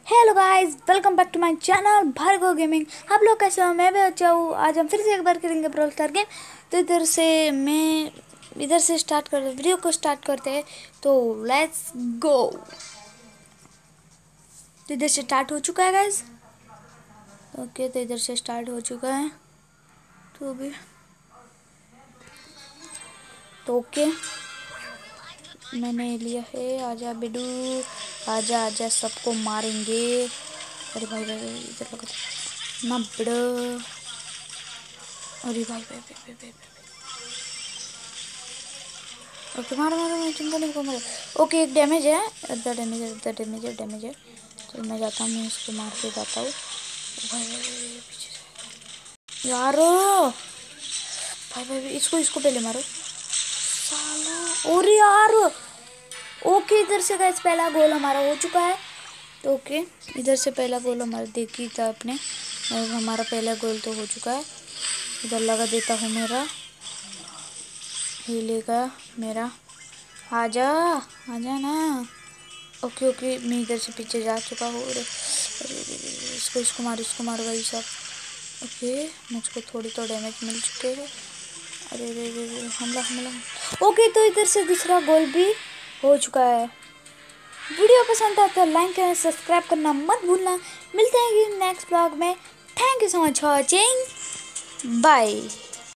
Hello guys, welcome back to my channel Bhargav gaming. आप लोग कैसे हो? मैं भी अच्छा हूँ। आज हम फिर से एक बार करेंगे ब्राwl स्टार गेम। तो इधर से स्टार्ट करते, वीडियो को स्टार्ट करते हैं। तो लेट्स गो। तो इधर से स्टार्ट हो चुका है गाइस। ओके, तो इधर से स्टार्ट हो चुका है। तो अभी तो ओके, मैंने लिया है। आजा बेडू, आजा आजा, सबको मारेंगे। अरे भाई भाई भाई, इधर लगा ना बड़ा। अरे भाई भाई भाई भाई भाई, भाई। ओके, मारो मारो मारो, चिंता नहीं को मारो। ओके, एक डैमेज है, इधर डैमेज है, इधर डैमेज है, डैमेज है। चल मैं जाता हूँ, मैं इसको मार के जाता हूँ। भाई भाई भाई, पीछे से यारो। भाई भाई भाई, इसको इसको पहले मारो साला। और यार ओके, इधर से गाइस पहला गोल हमारा हो चुका है। तो ओके, इधर से पहला गोल हमारा देखी था आपने, और हमारा पहला गोल तो हो चुका है। इधर लगा देता हूँ मेरा, हिलेगा मेरा। आजा आजा ना। ओके ओके, मैं इधर से पीछे जा चुका हूँ। अरे अरे अरे, इसको इसको मारो भाई साहब। ओके, मुझको थोड़ी तो डैमेज मिल चुके हैं। अरे अरे अरे, हमला हमला। ओके, तो इधर से दूसरा गोल भी हो चुका है। वीडियो पसंद आता है लाइक करना, सब्सक्राइब करना मत भूलना। मिलते हैं नेक्स्ट ब्लॉग में। Thank you so much for watching, bye.